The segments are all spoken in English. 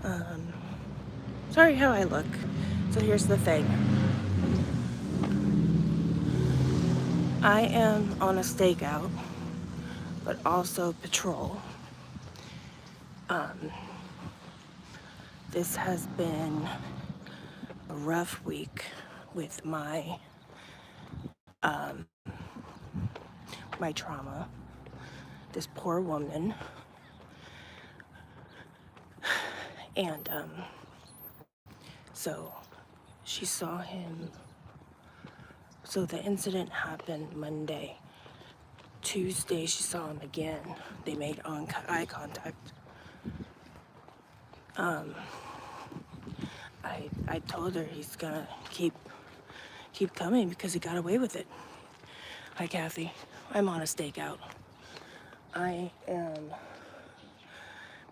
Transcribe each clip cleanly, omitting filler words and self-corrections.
Um, sorry how I look. So here's the thing. I am on a stakeout, but also patrol. This has been a rough week with my trauma. This poor woman. And so she saw him. So the incident happened Monday. Tuesday, she saw him again. They made eye contact. I told her he's gonna keep coming because he got away with it. Hi, Kathy. I'm on a stakeout. I am,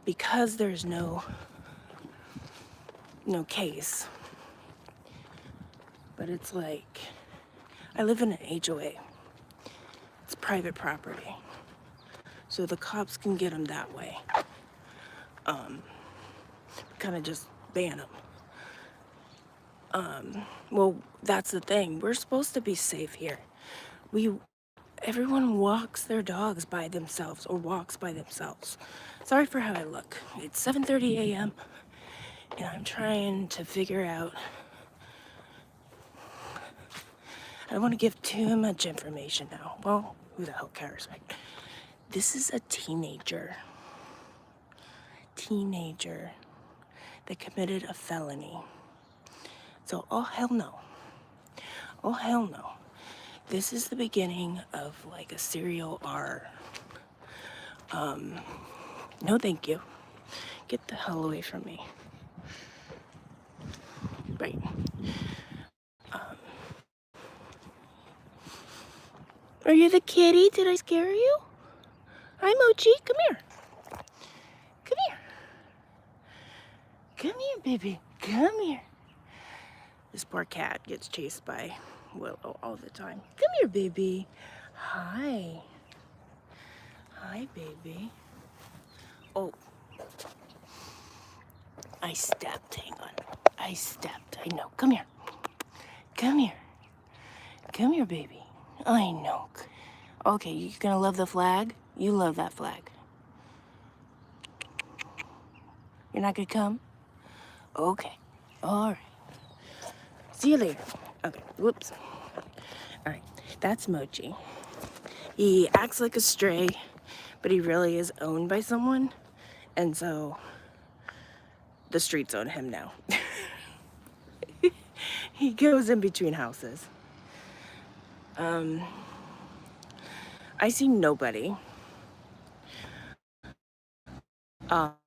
because there's no case, but it's like, I live in an HOA. It's private property. So the cops can get him that way. Kind of just ban him. Well, that's the thing. We're supposed to be safe here. Everyone walks their dogs by themselves or walks by themselves. Sorry for how I look. It's 7:30 a.m. and I'm trying to figure out. I don't want to give too much information now. Well, who the hell cares, right? This is a teenager that committed a felony. So, oh hell no. Oh hell no. This is the beginning of like a serial R. No thank you. Get the hell away from me. Right. Are you the kitty? Did I scare you? Hi, Mochi. Come here. Come here. Come here, baby. Come here. This poor cat gets chased by Willow all the time. Come here, baby. Hi. Hi, baby. Oh, I stepped. Hang on. I stepped. I know. Come here. Come here. Come here, baby. I know. Okay, you gonna love the flag? You love that flag. You're not gonna come? Okay. All right. See you later. Okay. Whoops. All right. That's Mochi. He acts like a stray, but he really is owned by someone. And so the streets own him now. He goes in between houses. I see nobody.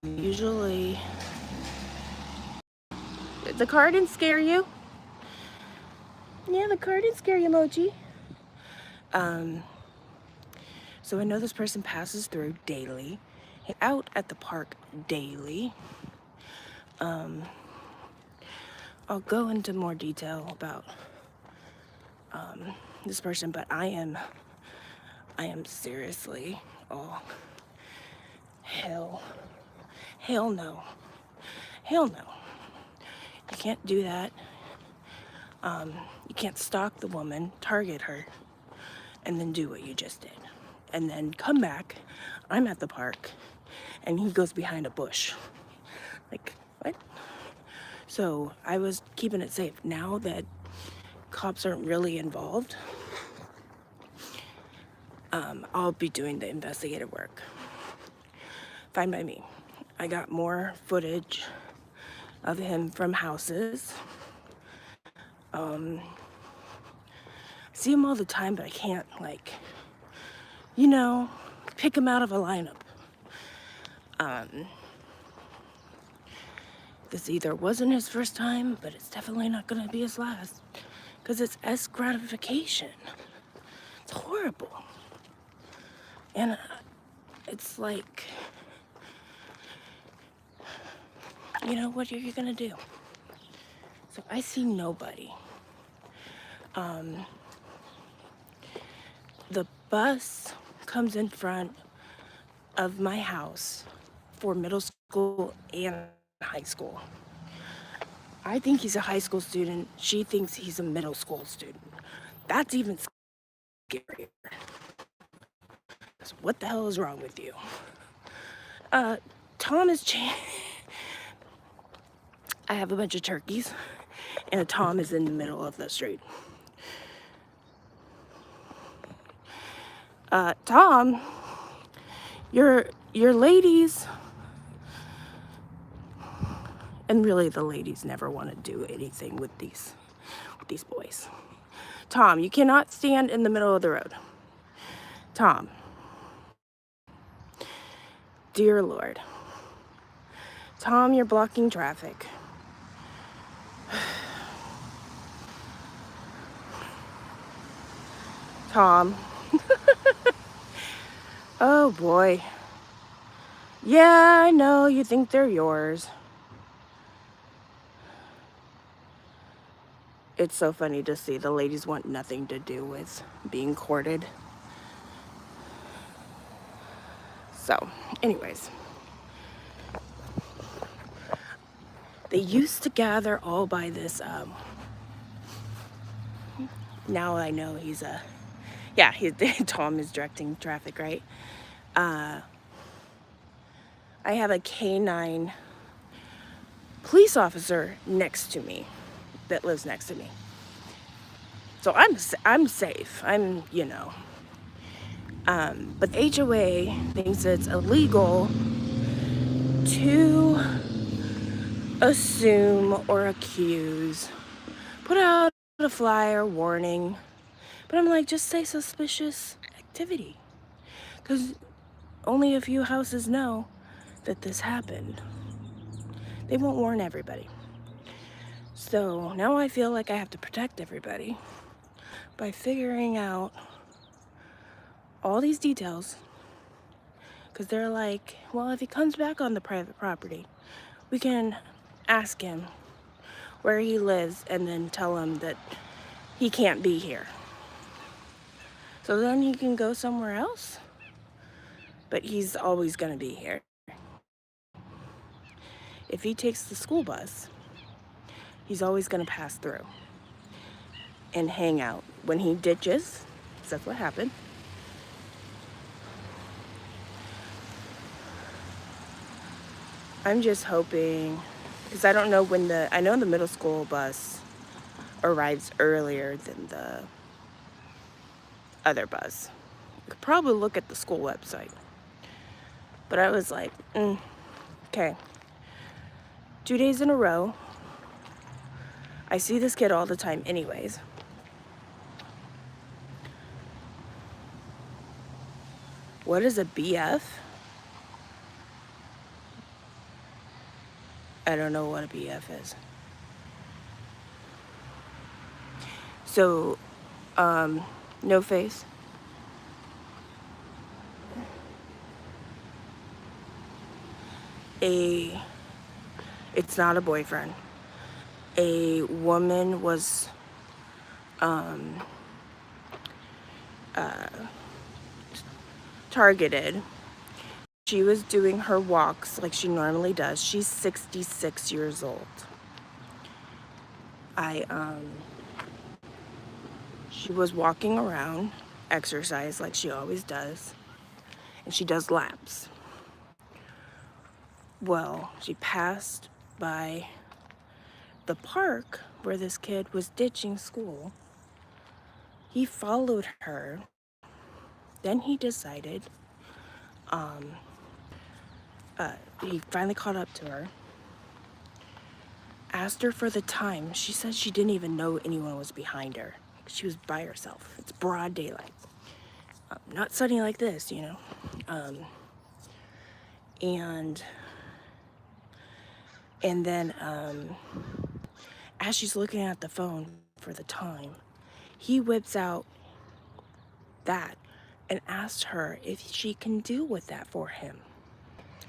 Usually, the car didn't scare you. Yeah, the car didn't scare you, Mochi. So I know this person passes through daily, out at the park daily. I'll go into more detail about this person, but I am seriously, oh, hell no. Hell no. You can't do that. You can't stalk the woman, target her, and then do what you just did. And then come back, I'm at the park, and he goes behind a bush. Like, what? So I was keeping it safe. Now that cops aren't really involved, I'll be doing the investigative work. Fine by me. I got more footage of him from houses. I see him all the time, but I can't, like, pick him out of a lineup. This either wasn't his first time, but it's definitely not gonna be his last. Because it's S gratification. It's horrible. And it's like, what are you gonna do? So I see nobody. The bus comes in front of my house for middle school and high school. I think he's a high school student. She thinks he's a middle school student. That's even scarier. So what the hell is wrong with you? Tom is I have a bunch of turkeys, and a Tom is in the middle of the street. Tom, your ladies, and really the ladies never want to do anything with these boys. Tom, you cannot stand in the middle of the road. Tom, dear Lord. Tom, you're blocking traffic. Tom. Oh boy. Yeah, I know you think they're yours. It's so funny to see the ladies want nothing to do with being courted. So, anyways. They used to gather all by this, now I know he's Tom is directing traffic, right? I have a K9 police officer next to me that lives next to me. So I'm safe. But the HOA thinks it's illegal to assume or accuse, put out a flyer warning. But I'm like, just say suspicious activity. Because only a few houses know that this happened. They won't warn everybody. So now I feel like I have to protect everybody by figuring out all these details. Because they're like, well, if he comes back on the private property, we can ask him where he lives and then tell him that he can't be here. So then he can go somewhere else. But he's always going to be here. If he takes the school bus, he's always going to pass through and hang out. When he ditches, that's what happened. I'm just hoping, because I don't know I know the middle school bus arrives earlier than the other bus. You could probably look at the school website. But I was like, okay. 2 days in a row. I see this kid all the time anyways. What is a BF? I don't know what a BF is. So, no face. It's not a boyfriend. A woman was targeted. She was doing her walks like she normally does. She's 66 years old. She was walking around, exercise like she always does, and she does laps. Well, she passed by the park where this kid was ditching school. He followed her. Then he decided, he finally caught up to her, asked her for the time. She said she didn't even know anyone was behind her. She was by herself. It's broad daylight. Not sunny like this, you know. And then as she's looking at the phone for the time, he whips out that and asks her if she can deal with that for him.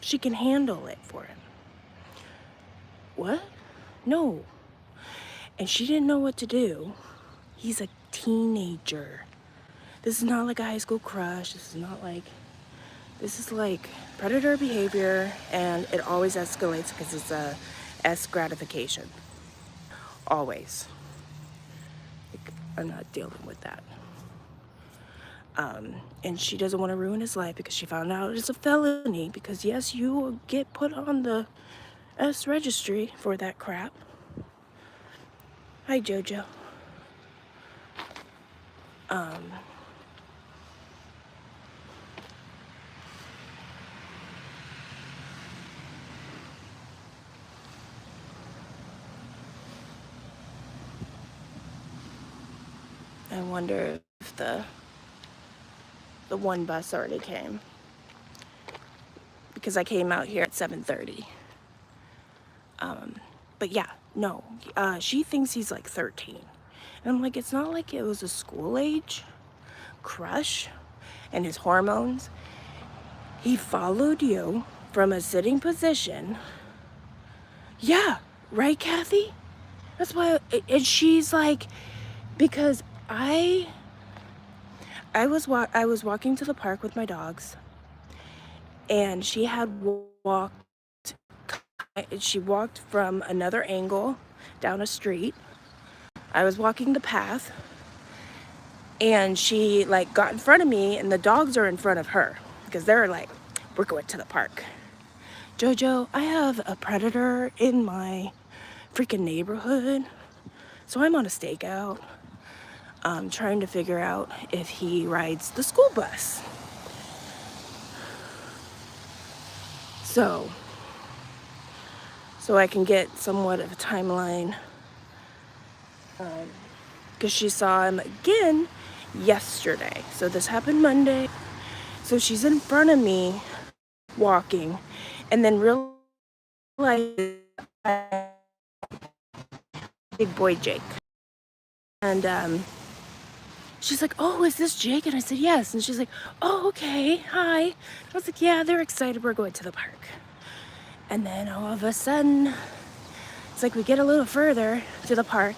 She can handle it for him. What? No. And she didn't know what to do. He's a teenager. This is not like a high school crush. This This is like predator behavior, and it always escalates because it's a S gratification. Always. Like, I'm not dealing with that. And she doesn't want to ruin his life because she found out it's a felony. Because yes, you will get put on the S registry for that crap. Hi, Jojo. I wonder if the one bus already came, because I came out here at 7:30. But yeah, no, she thinks he's like 13. And I'm like, it's not like it was a school age crush and his hormones. He followed you from a sitting position. Yeah, right, Kathy? That's why, and she's like, because I was walking to the park with my dogs, and she walked from another angle down a street. I was walking the path, and she like got in front of me, and the dogs are in front of her because they're like, we're going to the park. Jojo, I have a predator in my freaking neighborhood, so I'm on a stakeout, trying to figure out if he rides the school bus. So I can get somewhat of a timeline, because she saw him again yesterday. So this happened Monday. So she's in front of me walking, and then realized big boy Jake. And she's like, oh, is this Jake? And I said, yes. And she's like, oh, okay, hi. I was like, yeah, they're excited, we're going to the park. And then all of a sudden, it's like we get a little further to the park.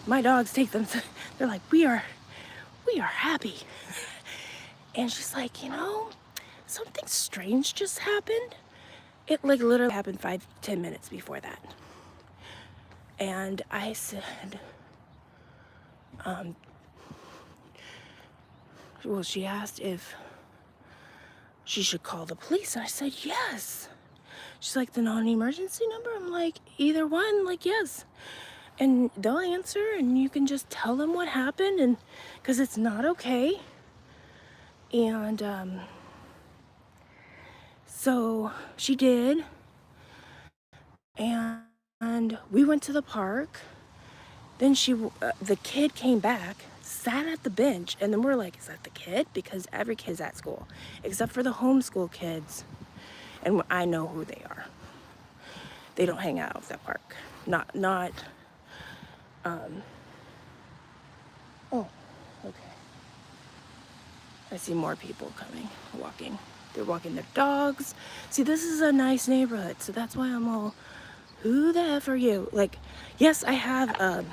My dogs take them, they're like, we are happy. And she's like, something strange just happened. It like literally happened 5-10 minutes before that. And I said, well, she asked if she should call the police. And I said, yes. She's like, the non-emergency number? I'm like, either one, like, yes. And they'll answer, and you can just tell them what happened, and because it's not okay. And so she did. And we went to the park. Then the kid came back, sat at the bench, and then we're like, is that the kid? Because every kid's at school, except for the homeschool kids. And I know who they are. They don't hang out at that park. Oh, okay. I see more people coming, walking. They're walking their dogs. See, this is a nice neighborhood, so that's why I'm all, who the F are you? Like, yes, I have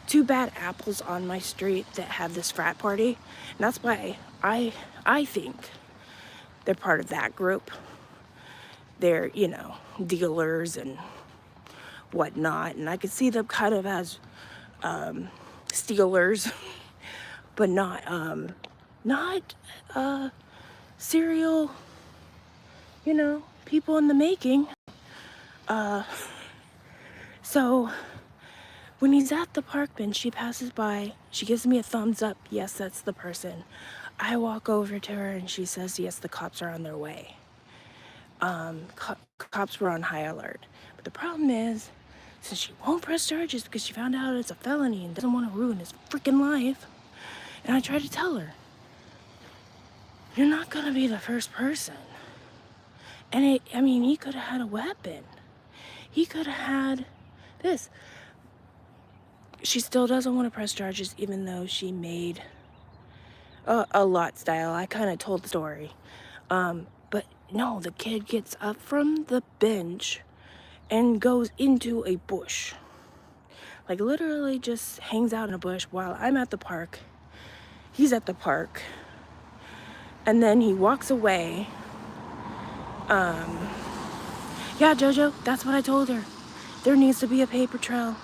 2 bad apples on my street that have this frat party, and that's why I think they're part of that group. They're, dealers and whatnot, and I could see them kind of as stealers, but not serial, people in the making. So when he's at the park bench, she passes by, she gives me a thumbs up, yes, that's the person. I walk over to her, and she says, yes, the cops are on their way. Cops were on high alert. But the problem is, since she won't press charges because she found out it's a felony and doesn't want to ruin his freaking life, and I tried to tell her, you're not gonna be the first person. And he could have had a weapon. He could have had this. She still doesn't want to press charges, even though she made a lot style. I kind of told the story. But no, the kid gets up from the bench and goes into a bush. Like, literally just hangs out in a bush while I'm at the park. He's at the park. And then he walks away. Yeah, Jojo, that's what I told her. There needs to be a paper trail.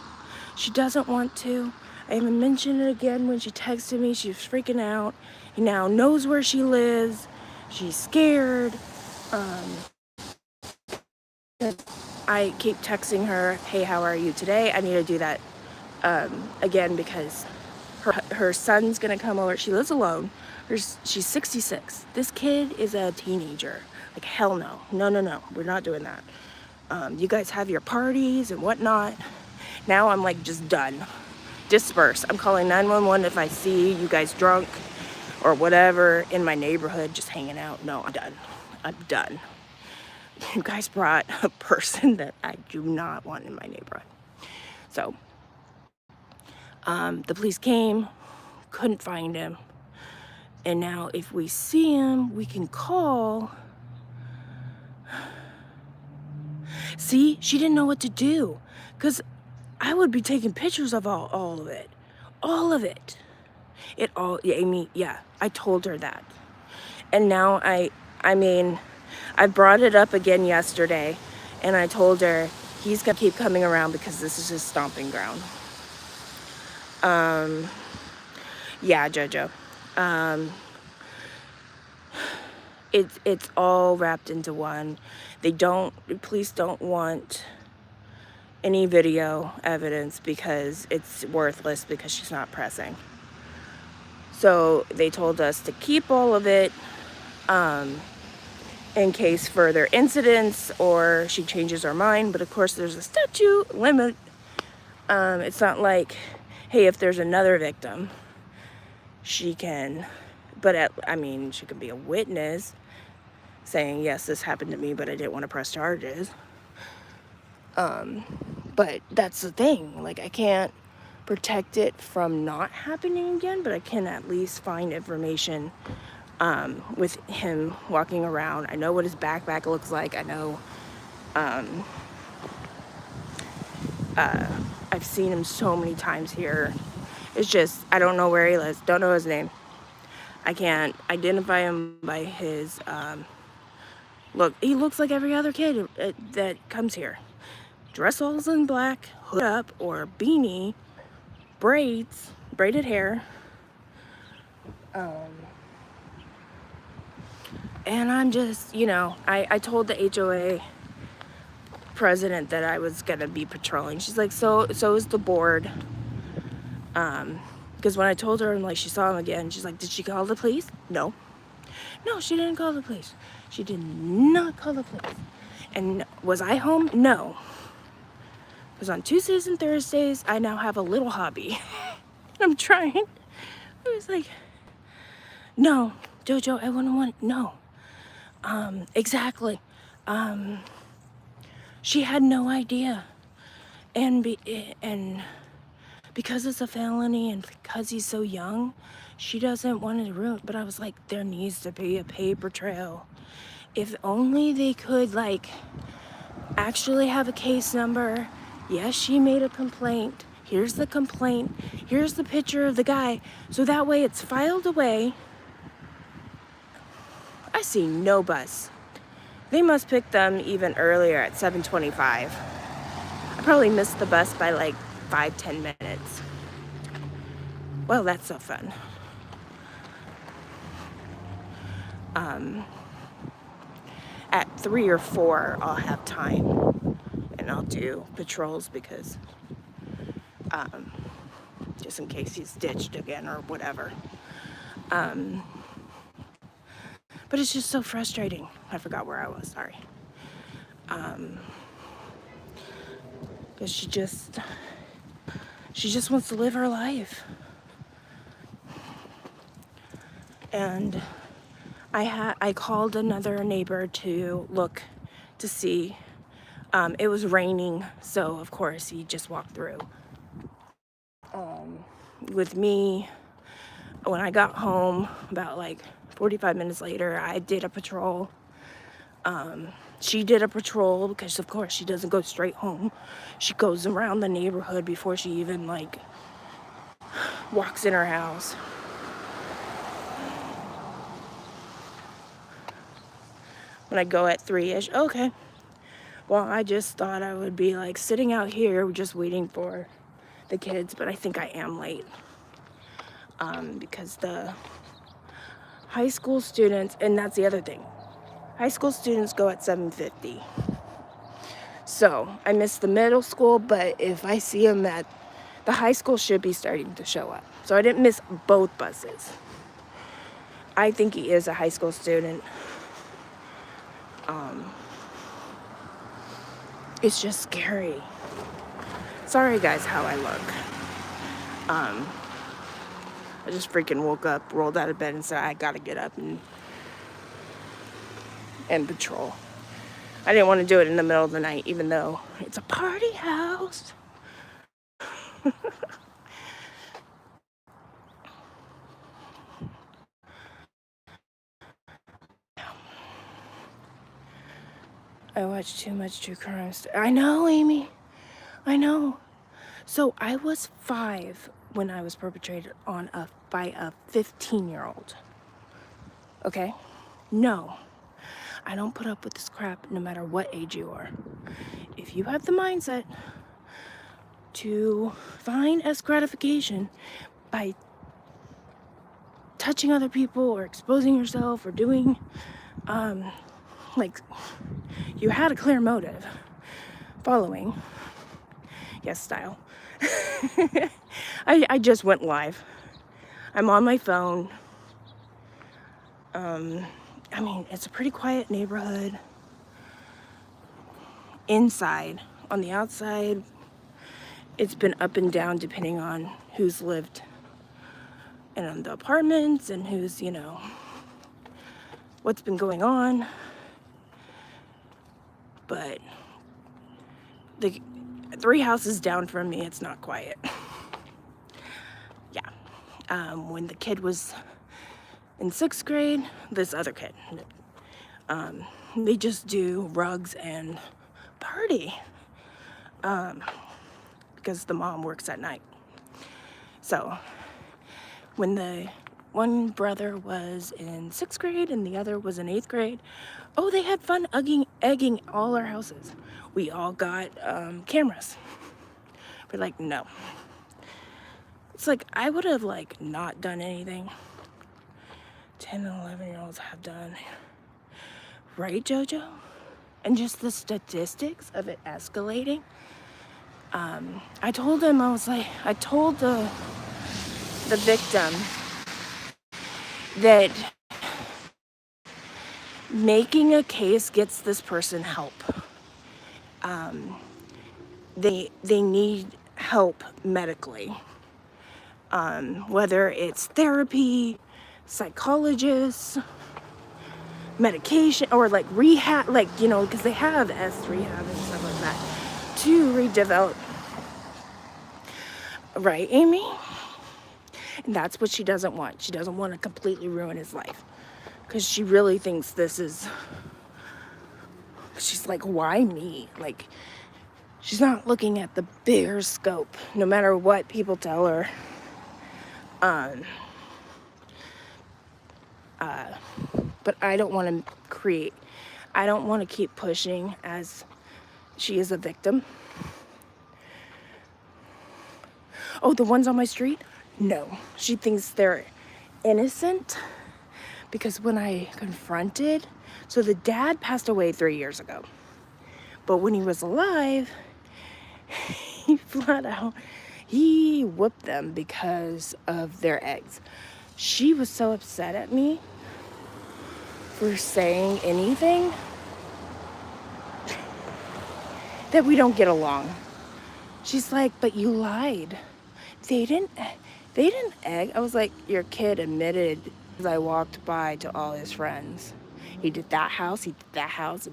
She doesn't want to. I even mentioned it again when she texted me. She was freaking out. He now knows where she lives. She's scared. I keep texting her, hey, how are you today? I need to do that again because her son's gonna come over. She lives alone. She's 66. This kid is a teenager. Like, hell no. No. We're not doing that. You guys have your parties and whatnot. Now I'm like just done. Disperse. I'm calling 911 if I see you guys drunk or whatever in my neighborhood just hanging out. No, I'm done. I'm done. You guys brought a person that I do not want in my neighborhood. So the police came, couldn't find him. And now if we see him, we can call. See, she didn't know what to do because I would be taking pictures of all of it. All of it. It all, Amy, yeah, I told her that. And now I brought it up again yesterday and I told her he's gonna keep coming around because this is his stomping ground. Yeah, Jojo. It's all wrapped into one. Police don't want any video evidence because it's worthless because she's not pressing. So they told us to keep all of it in case further incidents or she changes her mind. But of course there's a statute limit. It's not like, hey, if there's another victim, she can, she can be a witness saying, yes, this happened to me, but I didn't want to press charges. But that's the thing, like I can't protect it from not happening again, but I can at least find information with him walking around. I know what his backpack looks like. I know I've seen him so many times here. It's just, I don't know where he lives. Don't know his name. I can't identify him by his look. He looks like every other kid that comes here. Dress all in black, hood up or beanie, braids, braided hair. And I'm just, I told the HOA president that I was gonna be patrolling. She's like, so is the board. Because when I told her and like she saw him again, she's like, did she call the police? No, she didn't call the police. She did not call the police. And was I home? No. Because on Tuesdays and Thursdays, I now have a little hobby. I'm trying. I was like, no, Jojo, I wouldn't want, no. Exactly. She had no idea. And because it's a felony and because he's so young, she doesn't want to ruin it. But I was like, there needs to be a paper trail. If only they could like actually have a case number. Yes, she made a complaint. Here's the complaint. Here's the picture of the guy. So that way it's filed away. I see no bus. They must pick them even earlier at 7:25. I probably missed the bus by like 5-10 minutes. Well, that's so fun. At 3 or 4, I'll have time and I'll do patrols because just in case he's ditched again or whatever. But it's just so frustrating. I forgot where I was, sorry. Because she just wants to live her life. And I called another neighbor to look to see. It was raining, so of course he just walked through. With me, when I got home, about like 45 minutes later, I did a patrol. She did a patrol because of course she doesn't go straight home. She goes around the neighborhood before she even like walks in her house. when I go at 3-ish. Okay. Well, I just thought I would be like sitting out here just waiting for the kids, but I think I am late. Because the high school students, and that's the other thing, high school students go at 7:50. So I missed the middle school, but if I see them at the high school, should be starting to show up. So I didn't miss both buses. I think he is a high school student. It's just scary. Sorry guys how I look. I just freaking woke up, rolled out of bed and said I gotta get up and patrol. I didn't want to do it in the middle of the night, even though it's a party house. I watch too much true crime. I know, Amy. I know. So I was 5 when I was perpetrated on by a 15-year-old. Okay? No. I don't put up with this crap no matter what age you are. If you have the mindset to find as gratification by touching other people or exposing yourself or doing, like, you had a clear motive. Following. Yes, style. I just went live. I'm on my phone. I mean, it's a pretty quiet neighborhood. Inside. On the outside, it's been up and down depending on who's lived in the apartments and who's, you know, what's been going on. But the 3 houses down from me, it's not quiet. Yeah. When the kid was in 6th grade, this other kid, they just do rugs and party. Because the mom works at night. So when the one brother was in 6th grade and the other was in 8th grade, oh, they had fun egging all our houses. We all got cameras. We're like, no. It's like, I would have like not done anything 10 and 11-year-olds have done. Right, Jojo? And just the statistics of it escalating. I told him, I told the victim that making a case gets this person help. They need help medically. Whether it's therapy, psychologists, medication, or like rehab, like, you know, because they have S rehab and stuff like that to redevelop. Right, Amy? And that's what she doesn't want. She doesn't want to completely ruin his life. Because she really thinks this is... She's like, why me? Like, she's not looking at the bigger scope, no matter what people tell her. But I don't want to I don't want to keep pushing as she is a victim. Oh, the ones on my street? No. She thinks they're innocent because when I confronted, so the dad passed away 3 years ago. But when he was alive, he flat out, he whooped them because of their eggs. She was so upset at me for saying anything that we don't get along. She's like, but you lied. They didn't egg. I was like, your kid admitted as I walked by to all his friends. He did that house, and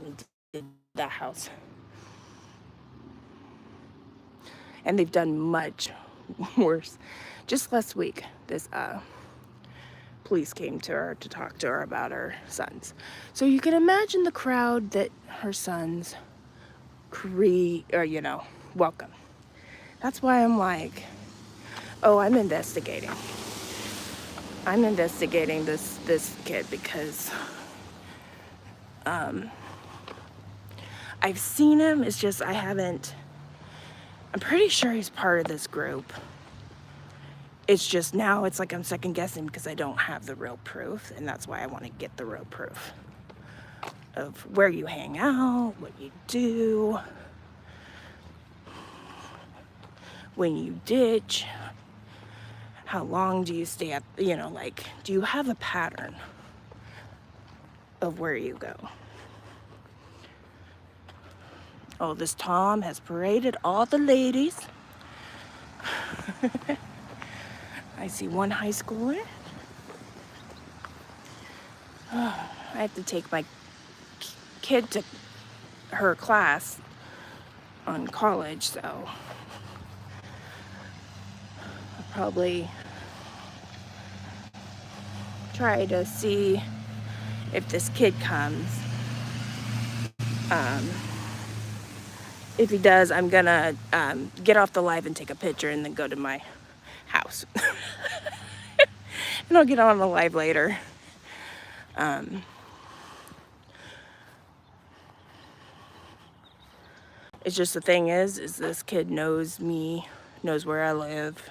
he did that house. And they've done much worse. Just last week, this police came to her to talk to her about her sons. So you can imagine the crowd that her sons welcome. That's why I'm like, oh, I'm investigating this kid because I've seen him, it's just I haven't, I'm pretty sure he's part of this group. It's just now it's like I'm second guessing because I don't have the real proof, and that's why I want to get the real proof of where you hang out, what you do, when you ditch, how long do you stay at, you know, like, do you have a pattern of where you go? Oh, this Tom has paraded all the ladies. I see one high schooler. I have to take my kid to her class on college, so I'll probably try to see if this kid comes. If he does, I'm gonna get off the live and take a picture and then go to my house. And I'll get on the live later. It's just the thing is this kid knows me, knows where I live,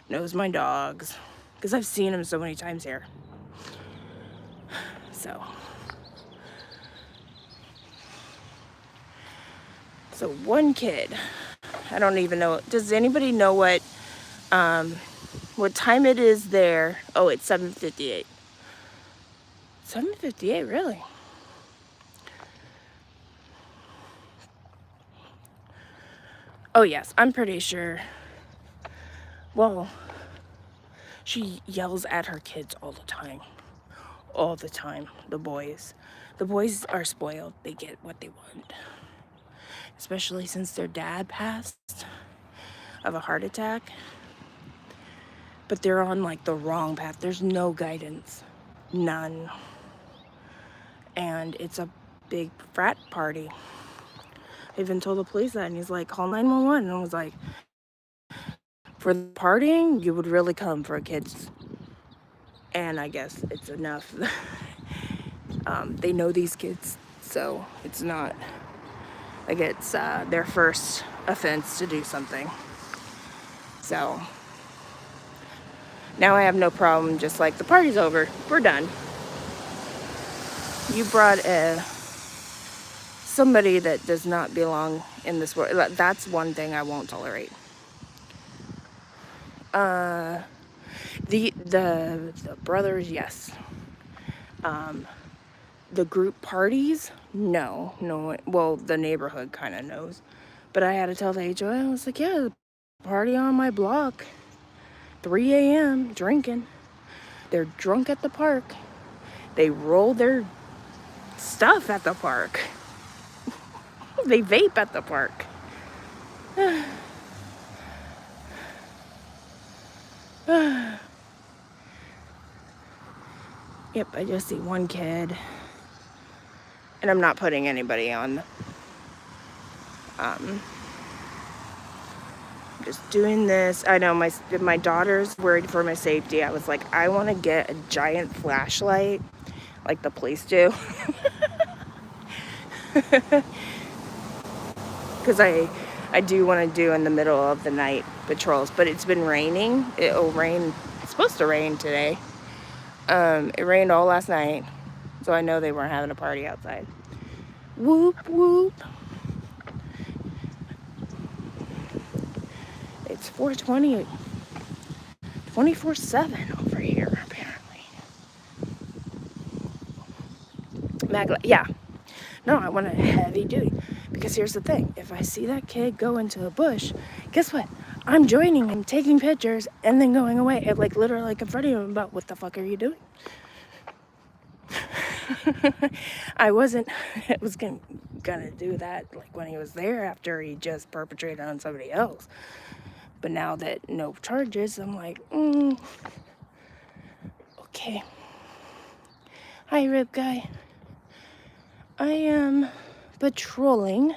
knows my dogs, because I've seen him so many times here. So one kid, I don't even know, does anybody know what time it is there? Oh, it's 7:58. 7:58, really? Oh yes, I'm pretty sure. Well, she yells at her kids all the time. All the time, the boys. The boys are spoiled. They get what they want. Especially since their dad passed of a heart attack. But they're on like the wrong path. There's no guidance. None. And it's a big frat party. I even told the police that, and he's like, call 911. And I was like, for the partying, you would really come for kids. And I guess it's enough. They know these kids, so it's not like it's their first offense to do something. So now I have no problem, just like the party's over, we're done. You brought somebody that does not belong in this world. That's one thing I won't tolerate. The brothers, yes. The group parties, no. Well, the neighborhood kind of knows, but I had to tell the HOA. I was like, yeah, party on my block, 3 a.m. drinking. They're drunk at the park. They roll their stuff at the park. They vape at the park. Yep, I just see one kid. And I'm not putting anybody on. Just doing this. I know my daughter's worried for my safety. I was like, I want to get a giant flashlight like the police do. Because I do want to do in the middle of the night patrols. But it's been raining. It'll rain. It's supposed to rain today. It rained all last night. So I know they weren't having a party outside. Whoop, whoop. It's 4:20, 24/7 over here, apparently. Yeah. No, I want a heavy duty. Because here's the thing. If I see that kid go into a bush, guess what? I'm joining him, taking pictures, and then going away. And like literally confronting him about what the fuck are you doing? I was gonna do that like when he was there after he just perpetrated on somebody else. But now that no charges, I'm like, okay. Hi, Rip Guy. I am patrolling.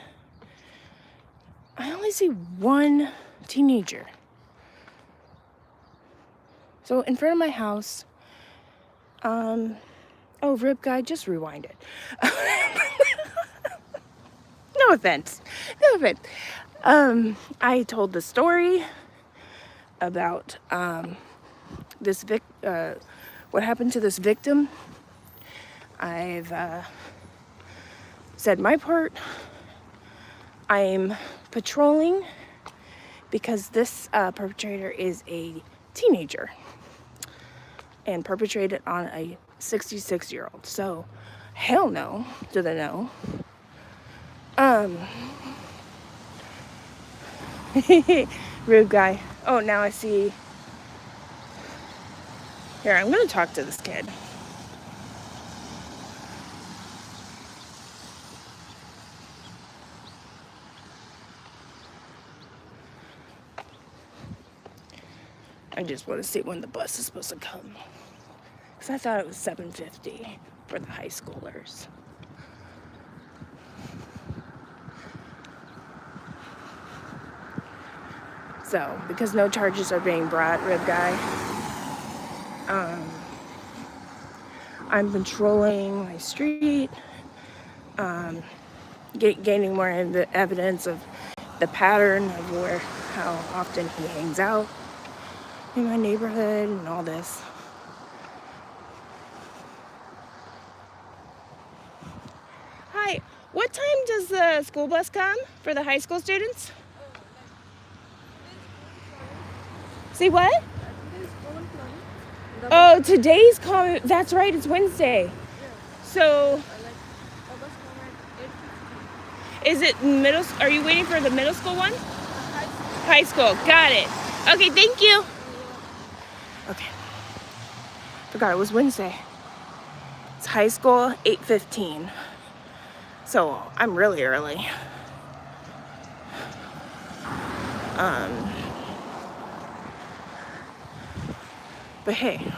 I only see one teenager. So in front of my house, Oh, Rip Guy, just rewind it. No offense. No offense. I told the story about what happened to this victim. I've said my part. I'm patrolling because this perpetrator is a teenager and perpetrated on a 66-year-old. So, hell no to the no. Rude guy. Oh, now I see. Here, I'm gonna talk to this kid. I just want to see when the bus is supposed to come. Because I thought it was 7:50 for the high schoolers. So, because no charges are being brought, Rib Guy, I'm patrolling my street, gaining more evidence of the pattern of how often he hangs out in my neighborhood and all this. Hi, what time does the school bus come for the high school students? See what? Oh, today's coming. That's right, it's Wednesday. So, is it middle? Are you waiting for the middle school one? High school. Got it. Okay, thank you. Okay. Forgot it was Wednesday. It's high school, 8:15. So, I'm really early. But hey.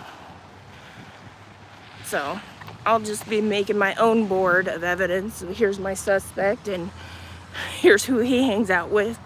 So, I'll just be making my own board of evidence. Here's my suspect and here's who he hangs out with.